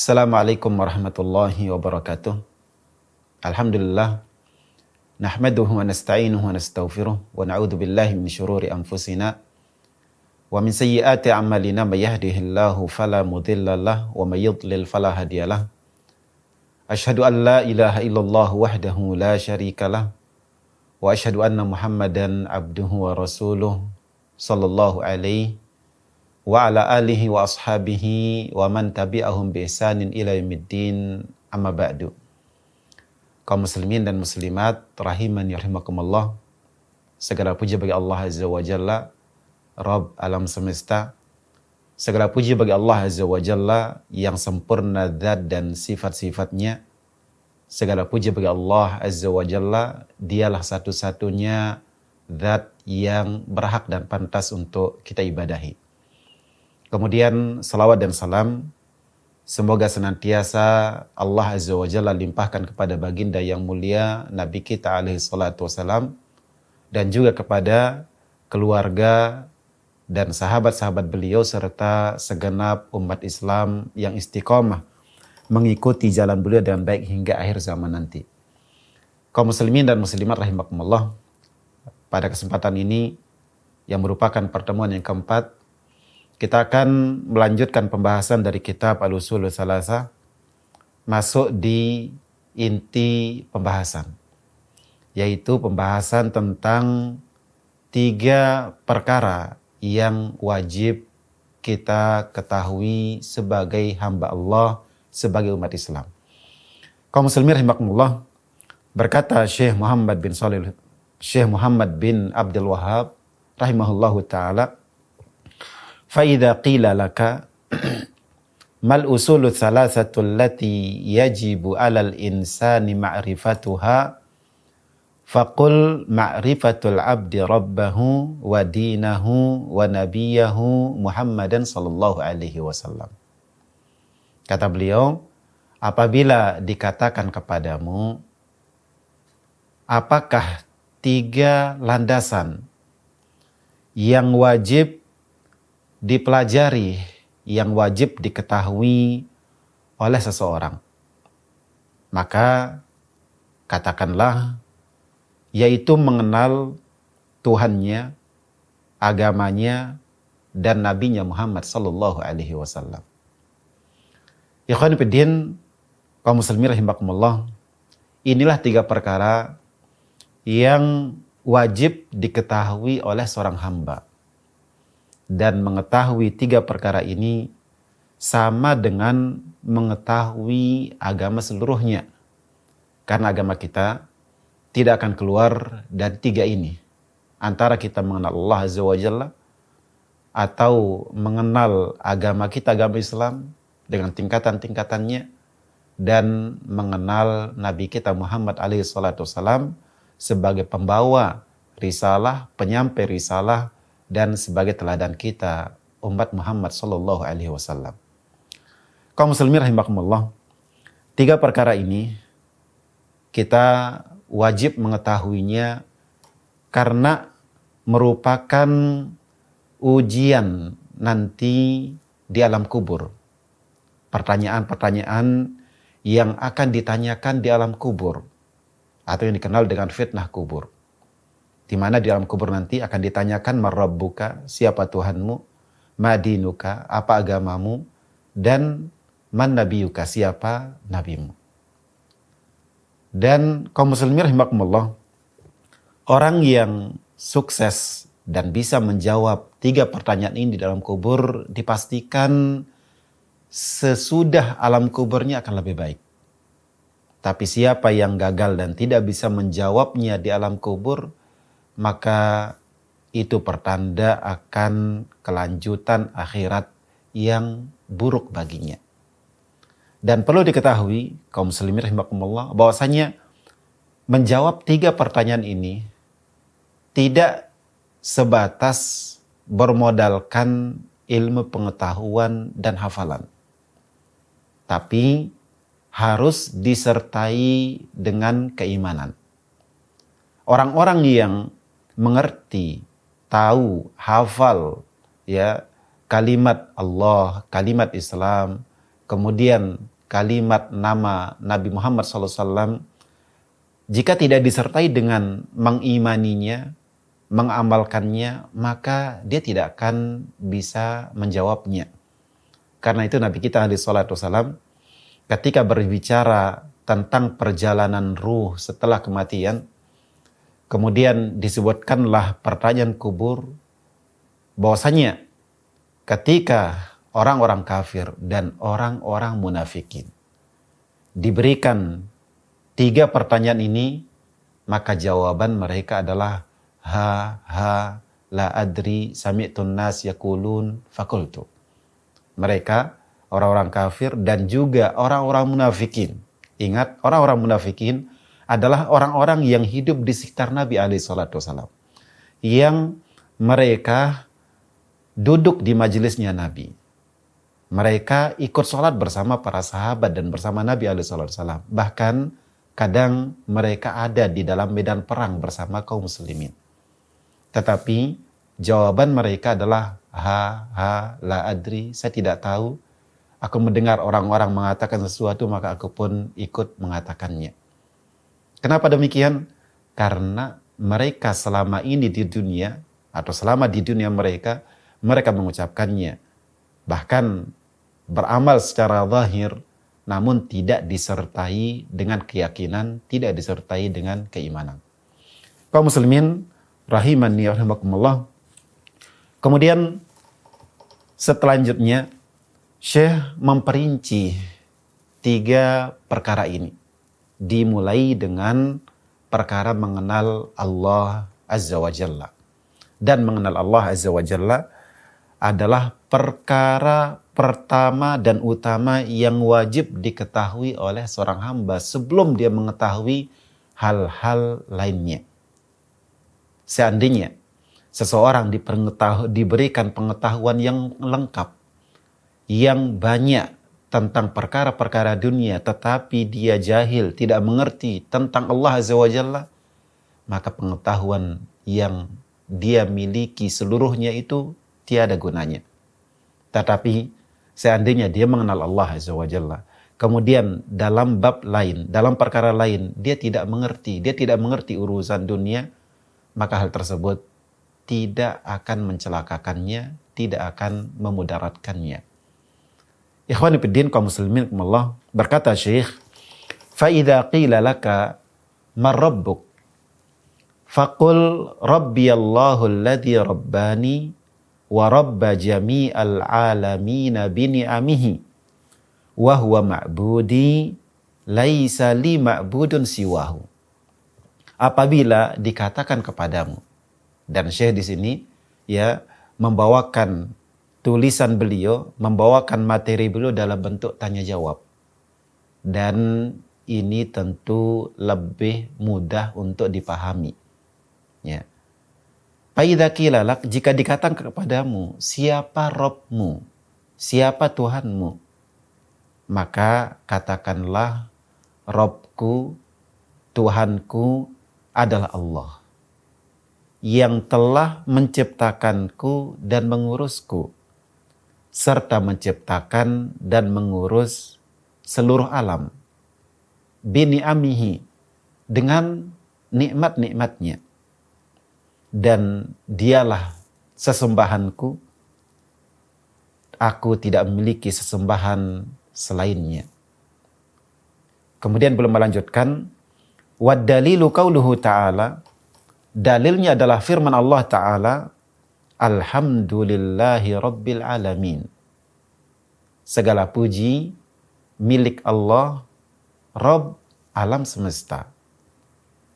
Assalamualaikum warahmatullahi wabarakatuh. Alhamdulillah. Nahmaduhu wa nasta'inuhu wa nastaghfiruh. Wa na'udhu billahi min syururi anfusina. Wa min sayyiati a'malina may yahdihillahu fala mudhillalah wa may yudlil fala hadiyalah. Asyhadu an la ilaha illallah wahdahu la syarikalah. Wa asyhadu anna Muhammadan abduhu wa rasuluh sallallahu alaihi wa ala alihi wa ashabihi wa man tabi'ahum bi ihsanin ila yaumiddin, amma ba'du. Kaum muslimin dan muslimat rahimani rahimakumullah. Segala puji bagi Allah Azza wa Jalla, Rabb alam semesta. Segala puji bagi Allah Azza wa Jalla yang sempurna zat dan sifat-sifatnya. Segala puji bagi Allah Azza wa Jalla, dialah satu-satunya zat yang berhak dan pantas untuk kita ibadahi. Kemudian salawat dan salam semoga senantiasa Allah Azza wa Jalla limpahkan kepada baginda yang mulia Nabi kita alaihi salatu wassalam, dan juga kepada keluarga dan sahabat-sahabat beliau serta segenap umat Islam yang istiqomah mengikuti jalan beliau dengan baik hingga akhir zaman nanti. Kaum muslimin dan muslimat rahimakumullah, pada kesempatan ini yang merupakan pertemuan yang keempat, kita akan melanjutkan pembahasan dari kitab Al-Ushul Tsalatsa, masuk di inti pembahasan, yaitu pembahasan tentang 3 perkara yang wajib kita ketahui sebagai hamba Allah, sebagai umat Islam. Kaum muslimin rahimakumullah, berkata Syekh Muhammad bin Abdul Wahhab rahimahullahu ta'ala, فَإِذَا قِيلَ لَكَ مَا الْأُصُولُ الثَّلَاثَةُ الَّتِي يَجِبُ عَلَى الْإِنسَانِ مَعْرِفَتُهَا فَقُلْ مَعْرِفَةُ الْعَبْدِ رَبَّهُ وَدِينَهُ وَنَبِيَّهُ مُحَمَّدًا sallallahu alaihi wasallam. Kata beliau, apabila dikatakan kepadamu, apakah 3 landasan yang wajib dipelajari, yang wajib diketahui oleh seseorang, maka katakanlah, yaitu mengenal Tuhannya, agamanya, dan nabinya Muhammad sallallahu alaihi wasallam. Ikhwan fillah, kaum muslimin rahimakumullah, inilah 3 perkara yang wajib diketahui oleh seorang hamba. Dan mengetahui 3 perkara ini sama dengan mengetahui agama seluruhnya. Karena agama kita tidak akan keluar dari 3 ini. Antara kita mengenal Allah Azza wa Jalla, atau mengenal agama kita, agama Islam, dengan tingkatan-tingkatannya, dan mengenal Nabi kita Muhammad alaihi salatu wassalam sebagai pembawa risalah, penyampai risalah, dan sebagai teladan kita umat Muhammad sallallahu alaihi wasallam. Kaum muslimin rahimakumullah, 3 perkara ini kita wajib mengetahuinya karena merupakan ujian nanti di alam kubur. Pertanyaan-pertanyaan yang akan ditanyakan di alam kubur, atau yang dikenal dengan fitnah kubur. Di mana di dalam kubur nanti akan ditanyakan, marabbuka, siapa Tuhanmu, madinuka, apa agamamu, dan man nabiyuka, siapa nabimu. Dan kaum muslimin rahimakumullah, orang yang sukses dan bisa menjawab 3 pertanyaan ini di dalam kubur, dipastikan sesudah alam kuburnya akan lebih baik. Tapi siapa yang gagal dan tidak bisa menjawabnya di alam kubur, maka itu pertanda akan kelanjutan akhirat yang buruk baginya. Dan perlu diketahui, kaum muslimin rahimakumullah, bahwasanya menjawab 3 pertanyaan ini tidak sebatas bermodalkan ilmu pengetahuan dan hafalan, tapi harus disertai dengan keimanan. Orang-orang yang mengerti, tahu, hafal ya kalimat Allah, kalimat Islam, kemudian kalimat nama Nabi Muhammad SAW, jika tidak disertai dengan mengimaninya, mengamalkannya, maka dia tidak akan bisa menjawabnya. Karena itu Nabi kita alaihi salatu wasallam ketika berbicara tentang perjalanan ruh setelah kematian, kemudian disebutkanlah pertanyaan kubur, bahwasanya ketika orang-orang kafir dan orang-orang munafikin diberikan 3 pertanyaan ini, maka jawaban mereka adalah la adri sami'tun nas yaqulun fakultu. Mereka, orang-orang kafir dan juga orang-orang munafikin. Ingat, orang-orang munafikin adalah orang-orang yang hidup di sekitar Nabi SAW. Yang mereka duduk di majelisnya Nabi. Mereka ikut sholat bersama para sahabat dan bersama Nabi SAW. Bahkan kadang mereka ada di dalam medan perang bersama kaum muslimin. Tetapi jawaban mereka adalah la adri, saya tidak tahu. Aku mendengar orang-orang mengatakan sesuatu, maka aku pun ikut mengatakannya. Kenapa demikian? Karena mereka selama ini di dunia, atau selama di dunia mereka mengucapkannya. Bahkan beramal secara zahir, namun tidak disertai dengan keyakinan, tidak disertai dengan keimanan. Kaum muslimin rahimani wa rahimakumullah. Kemudian selanjutnya Syekh memperinci 3 perkara ini. Dimulai dengan perkara mengenal Allah Azza wa Jalla. Dan mengenal Allah Azza wa Jalla adalah perkara pertama dan utama yang wajib diketahui oleh seorang hamba sebelum dia mengetahui hal-hal lainnya. Seandainya seseorang diberikan pengetahuan yang lengkap, yang banyak tentang perkara-perkara dunia, tetapi dia jahil, tidak mengerti tentang Allah Azza wa Jalla, maka pengetahuan yang dia miliki seluruhnya itu tiada gunanya. Tetapi seandainya dia mengenal Allah Azza wa Jalla, kemudian dalam bab lain, dalam perkara lain, dia tidak mengerti urusan dunia, maka hal tersebut tidak akan mencelakakannya, tidak akan memudaratkannya. Ikhwani fiddin, kaum muslimin rahimakumullah, berkata Syekh, fa idza qila laka man rabbuk faqul rabbiyallahu alladhi rabbani wa rabba jami'al alamina bini'amihi wa huwa ma'budi laisa li ma'budun siwahu. Apabila dikatakan kepadamu, dan Syekh di sini ya membawakan tulisan beliau, membawakan materi beliau dalam bentuk tanya jawab. Dan ini tentu lebih mudah untuk dipahami. Ya. Faidza qila lak, jika dikatakan kepadamu, siapa Rabbmu? Siapa Tuhanmu? Maka katakanlah, Rabbku, Tuhanku adalah Allah yang telah menciptakanku dan mengurusku, serta menciptakan dan mengurus seluruh alam, bini'amihi, dengan nikmat-nikmatnya. Dan dialah sesembahanku, aku tidak memiliki sesembahan selainnya. Kemudian belum melanjutkan, wad dalilu qauluhu ta'ala, dalilnya adalah firman Allah Ta'ala, alhamdulillahi rabbil alamin. Segala puji milik Allah, Rabb alam semesta,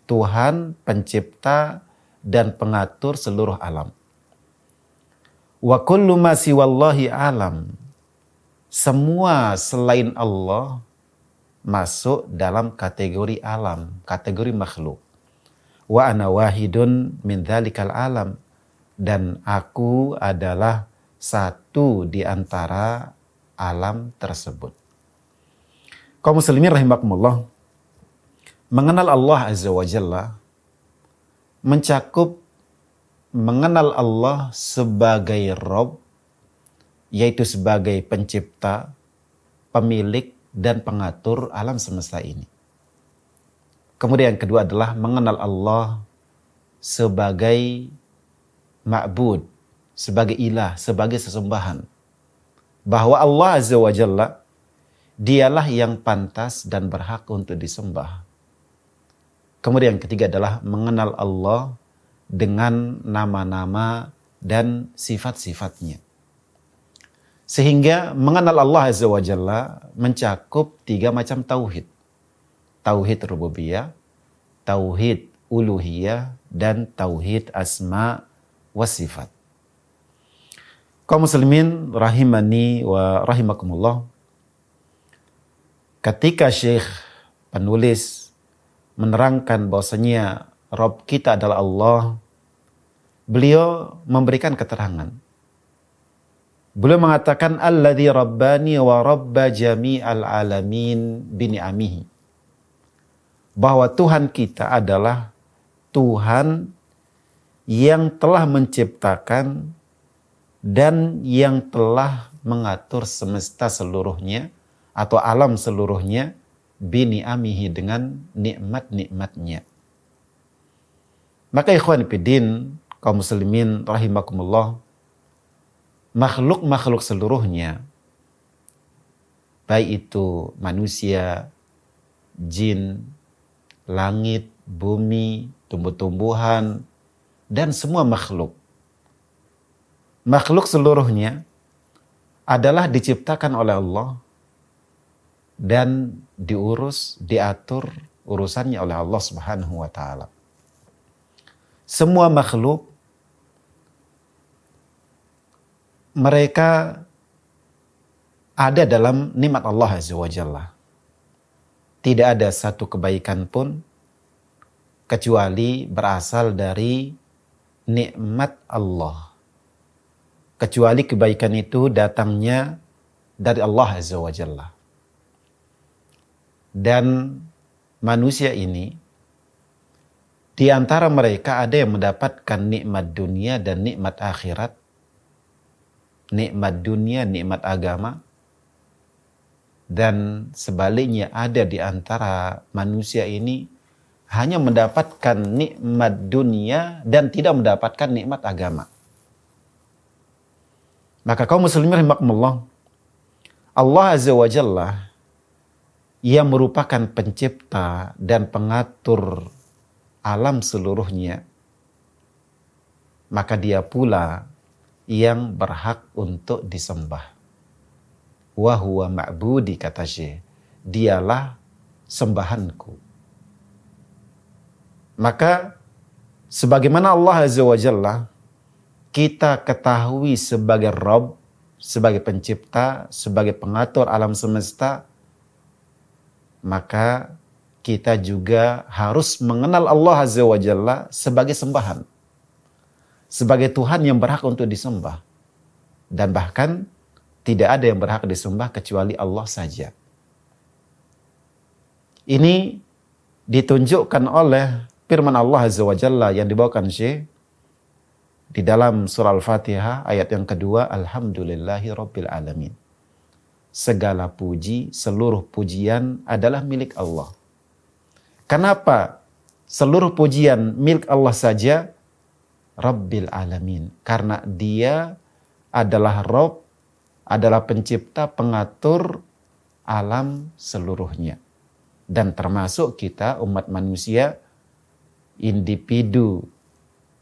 Tuhan pencipta dan pengatur seluruh alam. Wa kullu ma siwallahi alam, semua selain Allah masuk dalam kategori alam, kategori makhluk. Wa ana wahidun min dzalikal alam, dan aku adalah satu di antara alam tersebut. Kaum muslimin rahimakumullah, mengenal Allah Azza wa Jalla mencakup mengenal Allah sebagai Rabb, yaitu sebagai pencipta, pemilik dan pengatur alam semesta ini. Kemudian yang kedua adalah mengenal Allah sebagai ma'bud, sebagai ilah, sebagai sesembahan. Bahwa Allah Azza wa Jalla, dialah yang pantas dan berhak untuk disembah. Kemudian yang ketiga adalah mengenal Allah dengan nama-nama dan sifat-sifatnya. Sehingga mengenal Allah Azza wa Jalla mencakup 3 macam tauhid. Tauhid rububiyah, tauhid uluhiyah, dan tauhid asma wa sifat. Kaum muslimin rahimani wa rahimakumullah. Ketika Syekh penulis menerangkan bahwasanya Rabb kita adalah Allah, beliau memberikan keterangan. Beliau mengatakan alladzi rabbani wa rabba jami'al alamin bini'amihi. Bahwa Tuhan kita adalah Tuhan yang telah menciptakan dan yang telah mengatur semesta seluruhnya atau alam seluruhnya bini'amihi dengan nikmat-nikmatnya. Maka ikhwan fillah, kaum muslimin rahimakumullah, makhluk-makhluk seluruhnya, baik itu manusia, jin, langit, bumi, tumbuh-tumbuhan, dan semua makhluk. Makhluk seluruhnya adalah diciptakan oleh Allah dan diurus, diatur urusannya oleh Allah Subhanahu wa taala. Semua makhluk mereka ada dalam nikmat Allah Azza wa Jalla. Tidak ada satu kebaikan pun kecuali berasal dari nikmat Allah. Kecuali kebaikan itu datangnya dari Allah Azza wa Jalla. Dan manusia ini, di antara mereka ada yang mendapatkan nikmat dunia dan nikmat akhirat. Nikmat dunia, nikmat agama. Dan sebaliknya ada di antara manusia ini hanya mendapatkan nikmat dunia dan tidak mendapatkan nikmat agama. Maka kaum muslimin rahimakumullah, Allah Azza wa Jalla yang merupakan pencipta dan pengatur alam seluruhnya, maka dia pula yang berhak untuk disembah. Wa huwa ma'budi, kata Syekh. Dialah sembahanku. Maka sebagaimana Allah Azza wa Jalla kita ketahui sebagai Rabb, sebagai pencipta, sebagai pengatur alam semesta, maka kita juga harus mengenal Allah Azza wa Jalla sebagai sembahan. Sebagai Tuhan yang berhak untuk disembah. Dan bahkan tidak ada yang berhak disembah kecuali Allah saja. Ini ditunjukkan oleh firman Allah Azza wa Jalla yang dibawakan Syekh di dalam surah Al-Fatihah ayat yang kedua, Alhamdulillahi Rabbil Alamin. Segala puji, seluruh pujian adalah milik Allah. Kenapa seluruh pujian milik Allah saja? Rabbil Alamin. Karena dia adalah Rabb, adalah pencipta, pengatur alam seluruhnya. Dan termasuk kita umat manusia, individu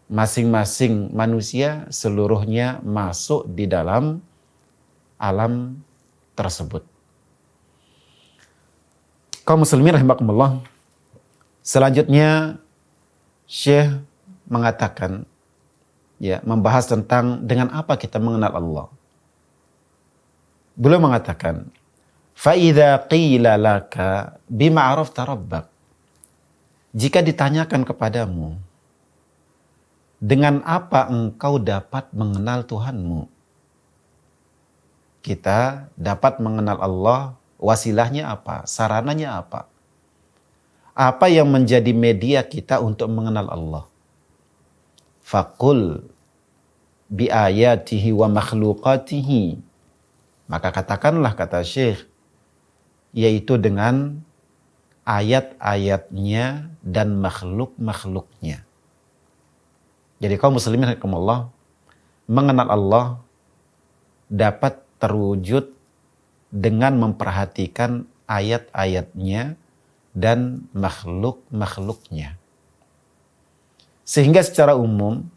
masing-masing manusia seluruhnya masuk di dalam alam tersebut. Kaum muslimin rahimakumullah, selanjutnya Syekh mengatakan, ya, membahas tentang dengan apa kita mengenal Allah. Beliau mengatakan, فَإِذَا قِيلَ لَكَ بِمَا عَرَفْتَ رَبَّكَ. Jika ditanyakan kepadamu, dengan apa engkau dapat mengenal Tuhanmu? Kita dapat mengenal Allah, wasilahnya apa? Sarananya apa? Apa yang menjadi media kita untuk mengenal Allah? Faqul bi ayatihi wa makhluqatihi. Maka katakanlah, kata Syekh, yaitu dengan ayat-ayatnya dan makhluk-makhluknya. Jadi kaum muslimin rahimakumullah, mengenal Allah dapat terwujud dengan memperhatikan ayat-ayatnya dan makhluk-makhluknya. Sehingga secara umum,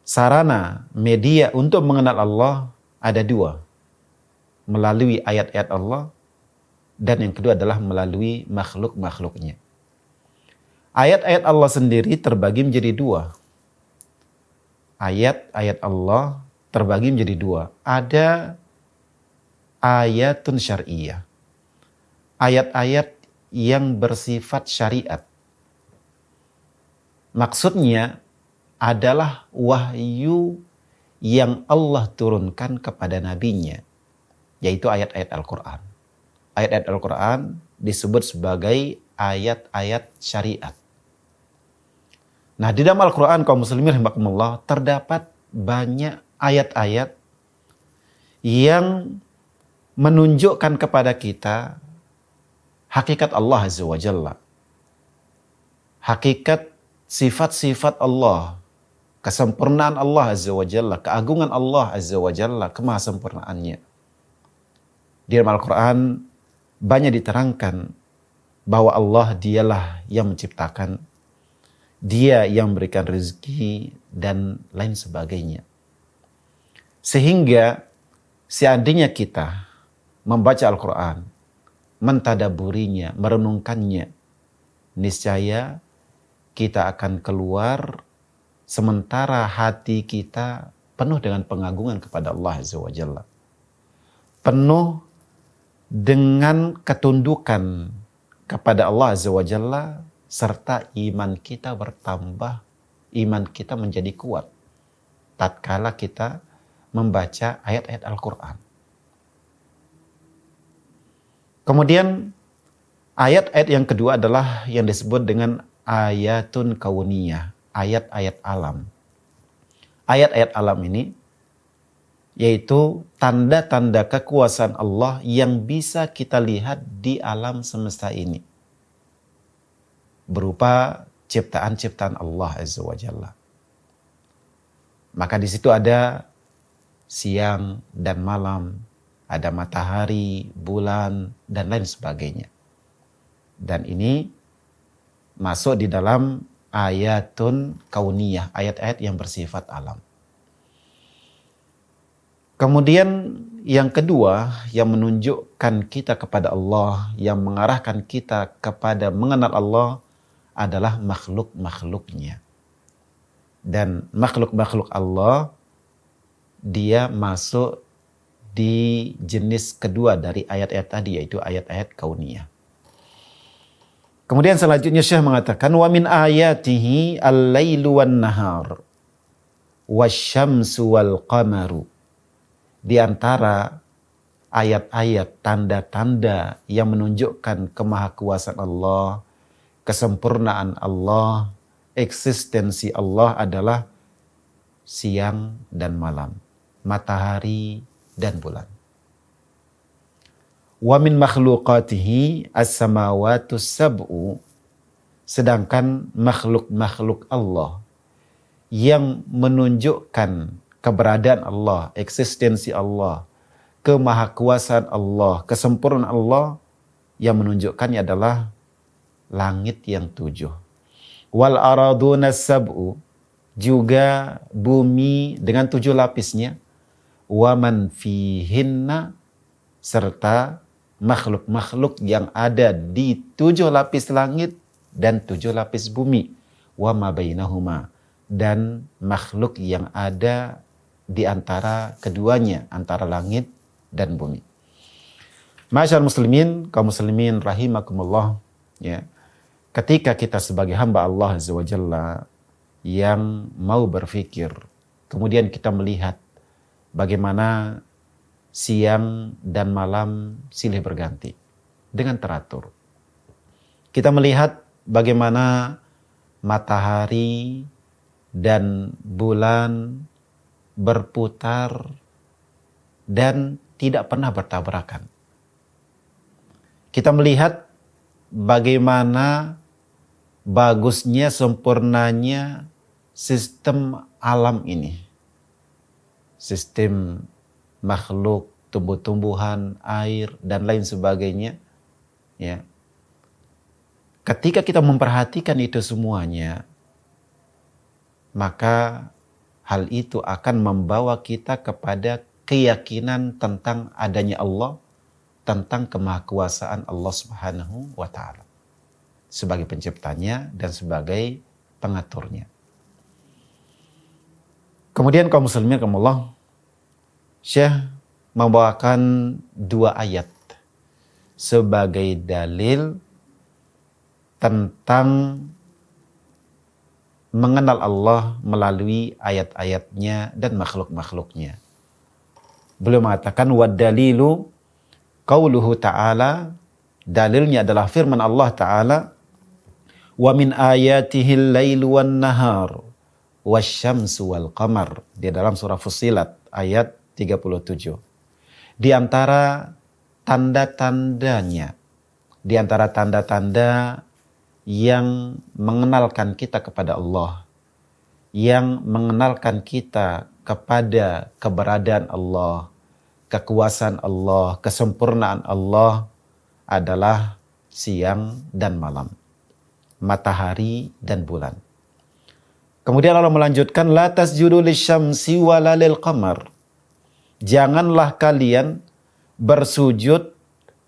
sarana media untuk mengenal Allah ada dua. Melalui ayat-ayat Allah, dan yang kedua adalah melalui makhluk-makhluknya. Ayat-ayat Allah sendiri terbagi menjadi dua. Ayat-ayat Allah terbagi menjadi dua. Ada ayatun syar'iyah. Ayat-ayat yang bersifat syariat. Maksudnya adalah wahyu yang Allah turunkan kepada nabinya, yaitu ayat-ayat Al-Quran. Ayat-ayat Al-Quran disebut sebagai ayat-ayat syariat. Nah, di dalam Al-Quran kaum muslimin rahimakumullah terdapat banyak ayat-ayat yang menunjukkan kepada kita hakikat Allah Azza wa Jalla. Hakikat sifat-sifat Allah, kesempurnaan Allah Azza wa Jalla, keagungan Allah Azza wa Jalla, kemahasempurnaannya. Di dalam Al-Quran banyak diterangkan bahwa Allah dialah yang menciptakan, Dia yang memberikan rezeki, dan lain sebagainya. Sehingga seandainya kita membaca Al-Quran, mentadaburinya, merenungkannya, niscaya kita akan keluar sementara hati kita penuh dengan pengagungan kepada Allah Azza wa Jalla. Penuh dengan ketundukan kepada Allah Azza wa Jalla, serta iman kita bertambah, iman kita menjadi kuat tatkala kita membaca ayat-ayat Al-Quran. Kemudian ayat-ayat yang kedua adalah yang disebut dengan ayatun kauniyah, ayat-ayat alam. Ayat-ayat alam ini yaitu tanda-tanda kekuasaan Allah yang bisa kita lihat di alam semesta ini, berupa ciptaan-ciptaan Allah Azza wa Jalla. Maka di situ ada siang dan malam, ada matahari, bulan, dan lain sebagainya. Dan ini masuk di dalam ayatun kauniyah, ayat-ayat yang bersifat alam. Kemudian yang kedua yang menunjukkan kita kepada Allah, yang mengarahkan kita kepada mengenal Allah adalah makhluk-makhluknya. Dan makhluk-makhluk Allah, dia masuk di jenis kedua dari ayat-ayat tadi, yaitu ayat-ayat kauniyah. Kemudian selanjutnya Syekh mengatakan, wa min ayatihi al-lailu wan nahar wasyamsu wal qamaru. Di antara ayat-ayat, tanda-tanda yang menunjukkan kemahakuasaan Allah, kesempurnaan Allah, eksistensi Allah adalah siang dan malam, matahari dan bulan. Wa min makhluqatihi as-samawatus sab'u. Sedangkan makhluk-makhluk Allah yang menunjukkan keberadaan Allah, eksistensi Allah, kemahakuasaan Allah, kesempurnaan Allah, yang menunjukkannya adalah langit yang 7. Wal araduna sab'u, juga bumi dengan 7 lapisnya. Wa man fihinna, serta makhluk-makhluk yang ada di 7 lapis langit dan 7 lapis bumi. Wa ma bainahuma, dan makhluk yang ada di antara keduanya, antara langit dan bumi. Masyaallah muslimin, kaum muslimin rahimakumullah, ya. Ketika kita sebagai hamba Allah Azza wa Jalla yang mau berfikir, kemudian kita melihat bagaimana siang dan malam silih berganti dengan teratur. Kita melihat bagaimana matahari dan bulan berputar dan tidak pernah bertabrakan. kita melihat bagaimana bagusnya, sempurnanya sistem alam ini. Sistem makhluk, tumbuh-tumbuhan, air, dan lain sebagainya. Ya. Ketika kita memperhatikan itu semuanya, maka hal itu akan membawa kita kepada keyakinan tentang adanya Allah, tentang kemahakuasaan Allah Subhanahu wa Ta'ala sebagai penciptanya dan sebagai pengaturnya. Kemudian kaum muslimin rahimakumullah, Syekh membawakan 2 ayat sebagai dalil tentang mengenal Allah melalui ayat-ayatnya dan makhluk-makhluknya. Beliau mengatakan wad-dalilu qauluhu ta'ala, dalilnya adalah firman Allah Ta'ala, wa min ayatihil lailu wan nahar wasyamsu wal qamar, di dalam surah Fussilat ayat 37. Di antara tanda-tandanya, di antara tanda-tanda yang mengenalkan kita kepada Allah, yang mengenalkan kita kepada keberadaan Allah, kekuasaan Allah, kesempurnaan Allah adalah siang dan malam, matahari dan bulan. Kemudian Allah melanjutkan, la tasjudu lisyamsi wala lil qamar. Janganlah kalian bersujud,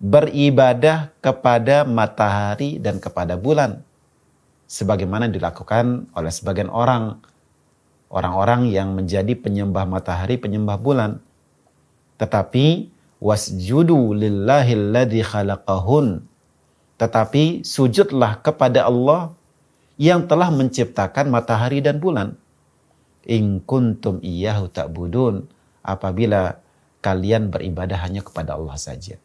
beribadah kepada matahari dan kepada bulan, sebagaimana dilakukan oleh sebagian orang-orang yang menjadi penyembah matahari, penyembah bulan. Tetapi wasjudu lillahil ladzi khalaqahun, tetapi sujudlah kepada Allah yang telah menciptakan matahari dan bulan. In kuntum iyyahu ta'budun, apabila kalian beribadah hanya kepada Allah saja.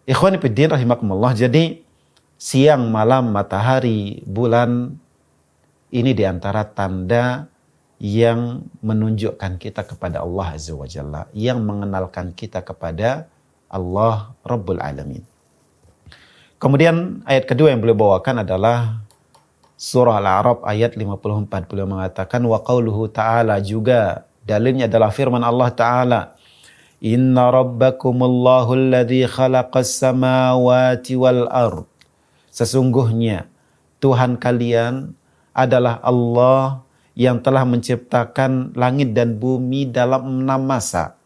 Ikhwani fiddin rahimakumullah, jadi siang, malam, matahari, bulan, ini diantara tanda yang menunjukkan kita kepada Allah Azza wa Jalla, yang mengenalkan kita kepada Allah Rabbul Alamin. Kemudian ayat kedua yang beliau bawakan adalah surah Al-A'raf ayat 54. Beliau mengatakan wa qauluhu ta'ala, juga dalilnya adalah firman Allah Ta'ala, inna rabbakumullahu alladzi khalaqas samawati wal ard. Sesungguhnya Tuhan kalian adalah Allah yang telah menciptakan langit dan bumi dalam 6 masa.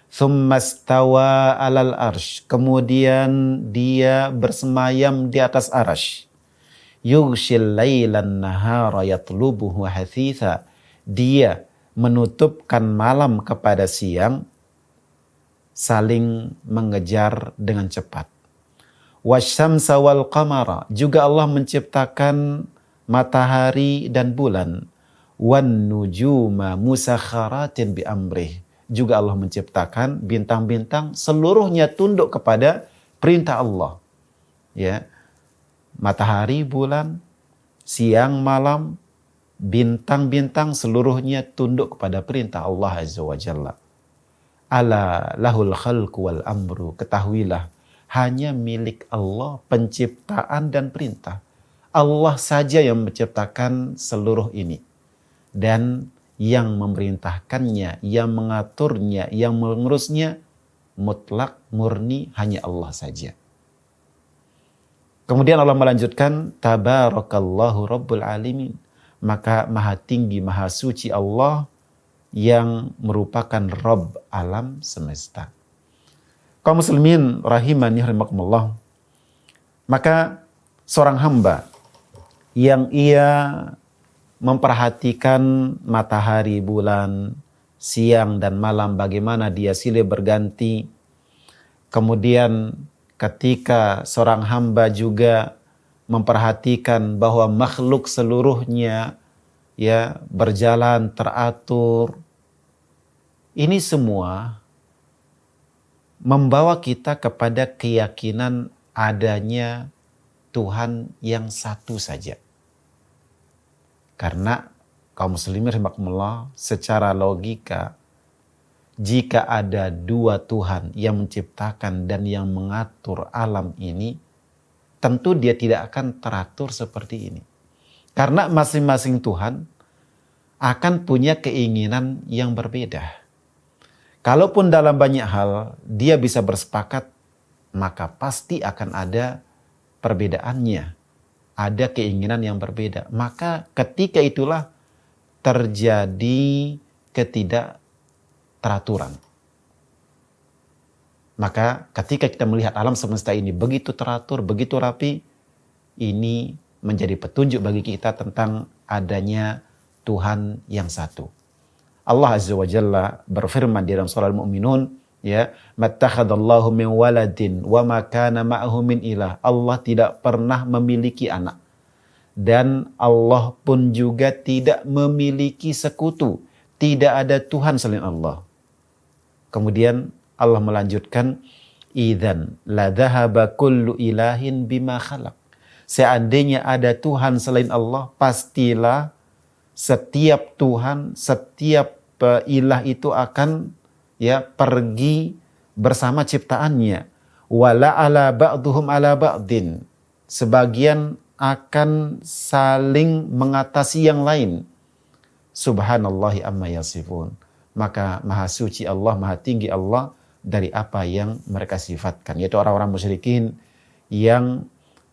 Tsummastawa 'alal arsy, kemudian dia bersemayam di atas arsy. Yughshil lailan nahara yatlubuhu hathitha, dia menutupkan malam kepada siang, saling mengejar dengan cepat. Wasyamsa wal qamara, juga Allah menciptakan matahari dan bulan. Wan nujuma musakharatin bi amrih, juga Allah menciptakan bintang-bintang seluruhnya tunduk kepada perintah Allah. Ya. Matahari, bulan, siang, malam, bintang-bintang seluruhnya tunduk kepada perintah Allah Azza wa Jalla. Ala lahul khalqu wal amru, ketahuilah hanya milik Allah penciptaan dan perintah. Allah saja yang menciptakan seluruh ini, dan yang memerintahkannya, yang mengaturnya, yang mengurusnya mutlak murni hanya Allah saja. Kemudian Allah melanjutkan, tabarakallahu rabbul alamin, maka maha tinggi, maha suci Allah yang merupakan Rabb alam semesta. Kaum muslimin rahimani rahimakumullah, maka seorang hamba yang ia memperhatikan matahari, bulan, siang dan malam, bagaimana dia silih berganti. Kemudian ketika seorang hamba juga memperhatikan bahwa makhluk seluruhnya ya berjalan teratur, ini semua membawa kita kepada keyakinan adanya Tuhan yang satu saja. Karena kaum muslimin rahimakumullah, secara logika, jika ada dua Tuhan yang menciptakan dan yang mengatur alam ini, tentu dia tidak akan teratur seperti ini. Karena masing-masing Tuhan akan punya keinginan yang berbeda. Kalaupun dalam banyak hal dia bisa bersepakat, maka pasti akan ada perbedaannya. Ada keinginan yang berbeda. Maka ketika itulah terjadi ketidakteraturan. Maka ketika kita melihat alam semesta ini begitu teratur, begitu rapi, ini menjadi petunjuk bagi kita tentang adanya Tuhan yang satu. Allah Azza wa Jalla berfirman di dalam surah Al-Mu'minun, ya, mattakhadallahu min waladin wa ma kana ma'ahu min ilah. Allah tidak pernah memiliki anak. Dan Allah pun juga tidak memiliki sekutu. Tidak ada Tuhan selain Allah. Kemudian Allah melanjutkan, idzan la dhahaba kullu ilahin bima khalaq. Seandainya ada Tuhan selain Allah, pastilah setiap Tuhan, setiap ilah itu akan pergi bersama ciptaannya. Wala ala ba'duhum ala ba'din. Sebagian akan saling mengatasi yang lain. Subhanallahi amma yasifun. Maka maha suci Allah, maha tinggi Allah dari apa yang mereka sifatkan. Yaitu orang-orang musyrikin yang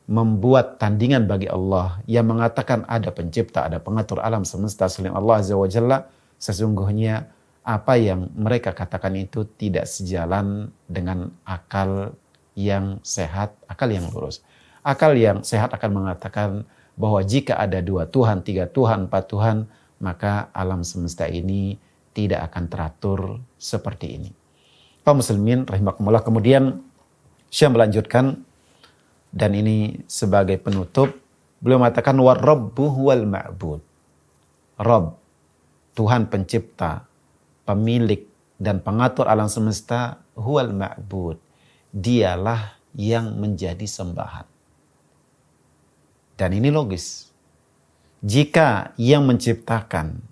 membuat tandingan bagi Allah, yang mengatakan ada pencipta, ada pengatur alam semesta selain Allah Azza wa Jalla. Sesungguhnya apa yang mereka katakan itu tidak sejalan dengan akal yang sehat, akal yang lurus. Akal yang sehat akan mengatakan bahwa jika ada dua Tuhan, tiga Tuhan, empat Tuhan, maka alam semesta ini tidak akan teratur seperti ini. Kaum muslimin rahimakumullah, kemudian Syekh melanjutkan, dan ini sebagai penutup, beliau mengatakan war-rabbu huwal ma'bud. Rabb, Tuhan pencipta, pemilik dan pengatur alam semesta, huwal ma'bud. Dialah yang menjadi sembahan. Dan ini logis. Jika yang menciptakan,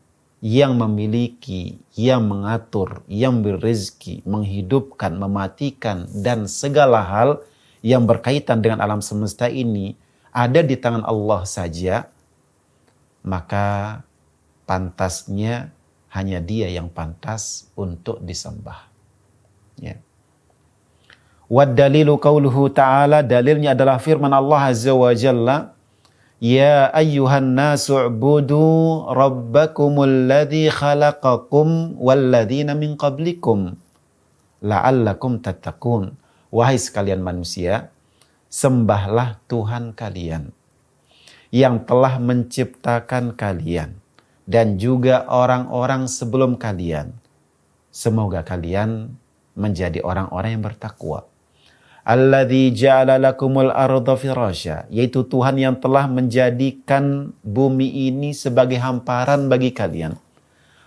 yang memiliki, yang mengatur, yang berizki, menghidupkan, mematikan, dan segala hal yang berkaitan dengan alam semesta ini ada di tangan Allah saja, maka pantasnya hanya Dia yang pantas untuk disembah. Ya. Wad dalilu qauluhu ta'ala, dalilnya adalah firman Allah Azza wa Jalla, ya ayyuhan nasu ubudu rabbakumul ladzi khalaqakum walladzina min qablikum la'allakum tattaqun. Wahai sekalian manusia, sembahlah Tuhan kalian yang telah menciptakan kalian dan juga orang-orang sebelum kalian. Semoga kalian menjadi orang-orang yang bertakwa. Alladzi ja'ala lakumul arda firasya, yaitu Tuhan yang telah menjadikan bumi ini sebagai hamparan bagi kalian.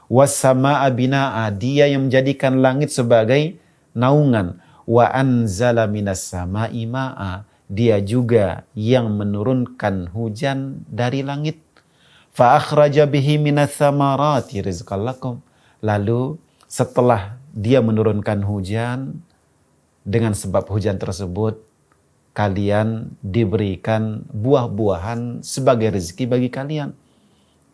Was-samaa'a binaa'a, Dia yang menjadikan langit sebagai naungan. Wa anzala minas samaa'i maa'a, Dia juga yang menurunkan hujan dari langit. Fa akhraja bihi minas samarati rizqan lakum. Lalu setelah Dia menurunkan hujan, dengan sebab hujan tersebut kalian diberikan buah-buahan sebagai rezeki bagi kalian.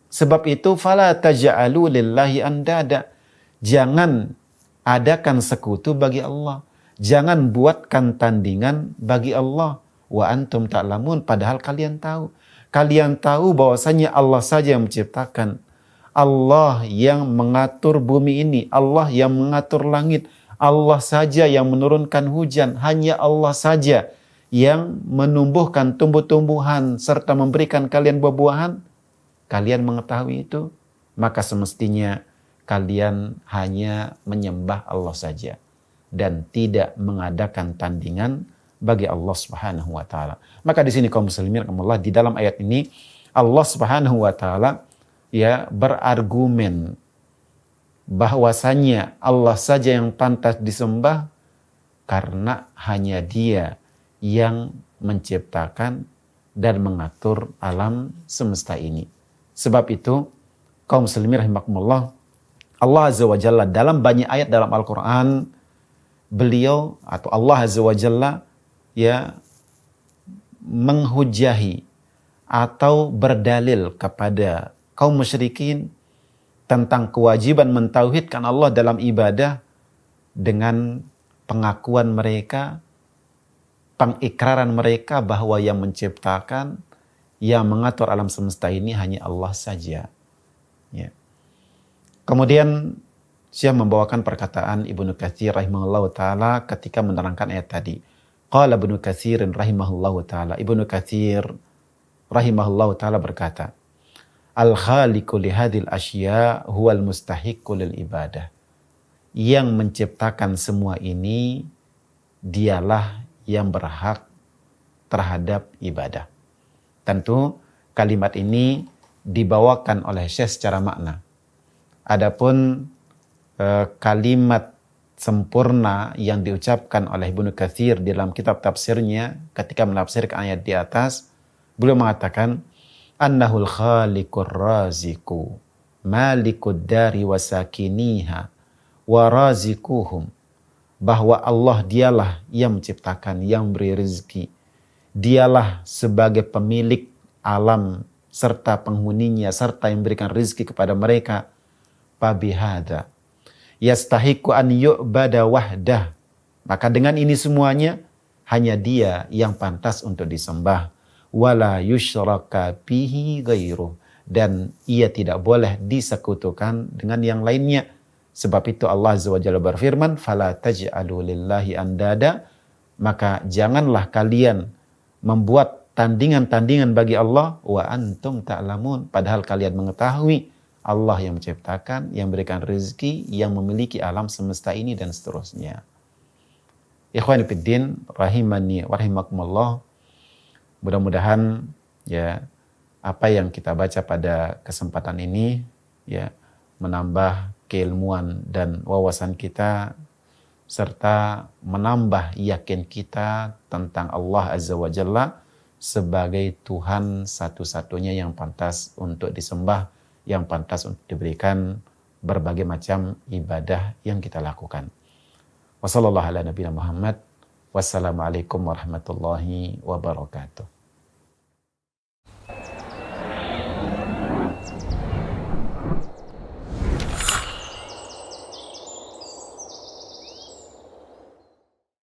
Sebab itu fala taj'alu lillahi andada. Jangan adakan sekutu bagi Allah. Jangan buatkan tandingan bagi Allah. Wa antum ta'lamun, padahal kalian tahu. Kalian tahu bahwasanya Allah saja yang menciptakan. Allah yang mengatur bumi ini. Allah yang mengatur langit. Allah saja yang menurunkan hujan. Hanya Allah saja yang menumbuhkan tumbuh-tumbuhan serta memberikan kalian buah-buahan. Kalian mengetahui itu, maka semestinya kalian hanya menyembah Allah saja dan tidak mengadakan tandingan bagi Allah Subhanahu wa taala. Maka di sini kaum muslimin rahimakumullah, di dalam ayat ini Allah Subhanahu wa taala berargumen bahwasanya Allah saja yang pantas disembah karena hanya Dia yang menciptakan dan mengatur alam semesta ini. Sebab itu kaum muslimin rahimakumullah, Allah Azza wa Jalla dalam banyak ayat dalam Al-Quran, beliau atau Allah Azza wa Jalla ya menghujahi atau berdalil kepada kaum musyrikin tentang kewajiban mentauhidkan Allah dalam ibadah dengan pengakuan mereka, pengikraran mereka bahwa yang menciptakan, yang mengatur alam semesta ini hanya Allah saja. Ya. Kemudian Syekh membawakan perkataan Ibnu Katsir rahimahullahu taala ketika menerangkan ayat tadi. Qala Ibnu Katsir rahimahullahu taala. Ibnu Katsir rahimahullahu taala berkata, Al-khaliqu li hadhil asya huwal mustahiqqu lil ibadah. Yang menciptakan semua ini dialah yang berhak terhadap ibadah. Tentu kalimat ini dibawakan oleh Syekh secara makna. Adapun kalimat sempurna yang diucapkan oleh Ibnu Katsir dalam kitab tafsirnya ketika menafsirkan ayat di atas, beliau mengatakan annahul khaliqur raziqu malikud dari wasakiniha wa razikuhum, bahwa Allah dialah yang menciptakan, yang beri rezeki. Dialah sebagai pemilik alam serta penghuninya serta yang memberikan rezeki kepada mereka. Fabihada yastahiqu an yu'bada wahdah, maka dengan ini semuanya hanya Dia yang pantas untuk disembah. Wala yusyraka bihi ghairuh, dan ia tidak boleh disekutukan dengan yang lainnya. Sebab itu Allah Azza wa Jalla berfirman, fala taj'alu lillahi andada, maka janganlah kalian membuat tandingan-tandingan bagi Allah, wa antum ta'lamun, padahal kalian mengetahui Allah yang menciptakan, yang memberikan rezeki, yang memiliki alam semesta ini dan seterusnya. Ikhwani fiddin rahimani wa rahimakumullah. Mudah-mudahan ya apa yang kita baca pada kesempatan ini ya menambah keilmuan dan wawasan kita serta menambah yakin kita tentang Allah Azza wa Jalla sebagai Tuhan satu-satunya yang pantas untuk disembah, yang pantas untuk diberikan berbagai macam ibadah yang kita lakukan. Wassallallahu ala nabiyina Muhammad. Wassalamualaikum warahmatullahi wabarakatuh.